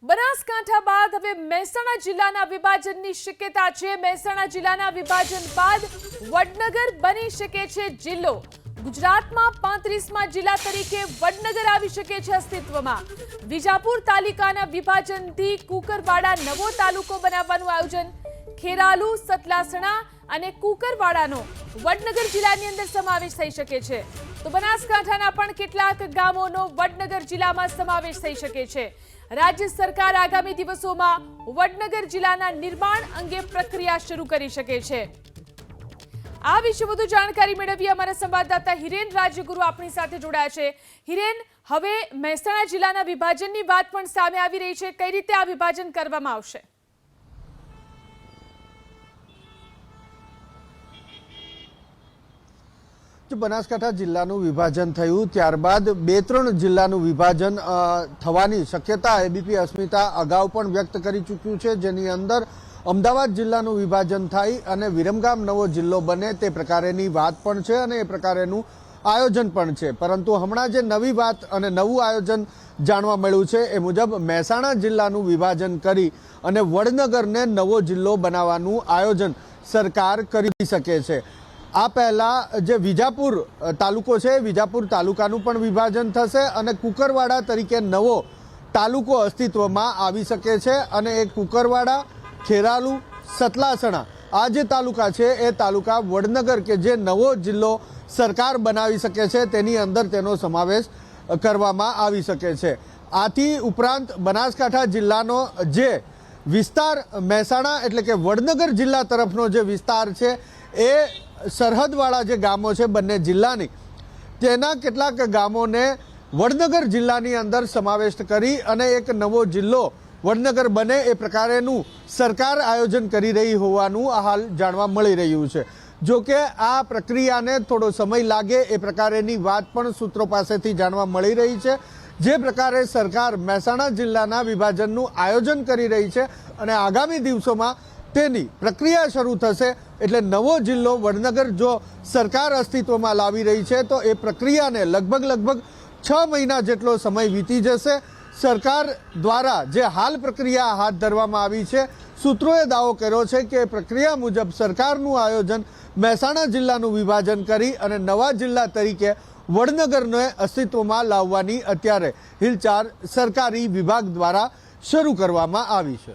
બનાસકાંઠા બાદ હવે મહેસાણા જિલ્લાના વિભાજનની શક્યતા છે। મહેસાણા જિલ્લાના વિભાજન બાદ વડનગર બની શકે છે જિલ્લો। ગુજરાતમાં 35માં જિલ્લા તરીકે વડનગર આવી શકે છે અસ્તિત્વમાં। વિજાપુર તાલુકાના વિભાજનથી કુકરવાડા નવો તાલુકો બનાવવાનું આયોજન। ખેરાલુ, સતલાસણા અને કુકરવાડાનો વડનગર જિલ્લાની અંદર સમાવેશ થઈ શકે છે। તો બનાસકાંઠાના પણ કેટલાક ગામોનો વડનગર જિલ્લામાં સમાવેશ થઈ શકે છે। राज्य सरकार आगामी दिवसों में वडनगर जिला निर्माण अंगे प्रक्रिया शुरू करी शके छे। आ विषे વધુ जानकारी मेळवीए अमारा संवाददाता हिरेन રાજ્યગુરુ આપણી સાથે જોડાયા છે। हिरेन, હવે મહેસાણા જિલ્લાના વિભાજનની વાત પણ સામે આવી રહી છે, કઈ રીતે આ વિભાજન કરવામાં આવશે? બનાસકાંઠા જિલ્લાનું વિભાજન થયું ત્યારબાદ 2-3 જિલ્લાનું વિભાજન થવાની શક્યતા એબીપી અસ્મિતા અગાઉ પણ વ્યક્ત કરી ચૂક્યું છે, જેની અંદર અમદાવાદ જિલ્લાનું વિભાજન થાય અને વિરમગામ નવો જિલ્લો બને તે પ્રકારેની વાત પણ છે અને એ પ્રકારેનું આયોજન પણ છે। પરંતુ હમણાં જે નવી વાત અને નવું આયોજન જાણવા મળ્યું છે એ મુજબ મહેસાણા જિલ્લાનું વિભાજન કરી અને વડનગરને નવો જિલ્લો બનાવવાનું આયોજન સરકાર કરી શકે છે। આ પહેલા જે વિજાપુર તાલુકો છે, વિજાપુર તાલુકાનું પણ વિભાજન થશે અને કુકરવાડા તરીકે નવો તાલુકો અસ્તિત્વમાં આવી શકે છે અને એ કુકરવાડા, ખેરાલુ, સતલાસણા આ જે તાલુકા છે એ તાલુકા વડનગર કે જે નવો જિલ્લો સરકાર બનાવી શકે છે તેની અંદર તેનો સમાવેશ કરવામાં આવી શકે છે। આથી ઉપરાંત બનાસકાંઠા જિલ્લાનો જે વિસ્તાર મહેસાણા એટલે કે વડનગર જિલ્લા તરફનો જે વિસ્તાર છે એ સરહદવાળા જે ગામો છે બંને જિલ્લાની, તેના કેટલાક ગામોને વડનગર જિલ્લાની અંદર સમાવેશ કરી અને એક નવો જિલ્લો વડનગર બને એ પ્રકારેનું સરકાર આયોજન કરી રહી હોવાનું હાલ જાણવા મળી રહ્યું છે। જો કે આ પ્રક્રિયાને થોડો સમય લાગે એ પ્રકારેની વાત પણ સૂત્રો પાસેથી જાણવા મળી રહી છે। જે પ્રકારે સરકાર મહેસાણા જિલ્લાના વિભાજનનું આયોજન કરી રહી છે અને આગામી દિવસોમાં તેની પ્રક્રિયા શરૂ થશે એટલે નવો જિલ્લો વડનગર જો સરકાર અસ્તિત્વમાં લાવી રહી છે તો એ પ્રક્રિયાને લગભગ 6 મહિના જેટલો સમય વીતી જશે। સરકાર દ્વારા જે હાલ પ્રક્રિયા હાથ ધરવામાં આવી છે, સૂત્રોએ દાવો કર્યો છે કે પ્રક્રિયા મુજબ સરકારનું આયોજન મહેસાણા જિલ્લાનું વિભાજન કરી અને નવા જિલ્લા તરીકે વડનગરને અસ્તિત્વમાં લાવવાની અત્યારે હિલચાલ સરકારી વિભાગ દ્વારા શરૂ કરવામાં આવી છે।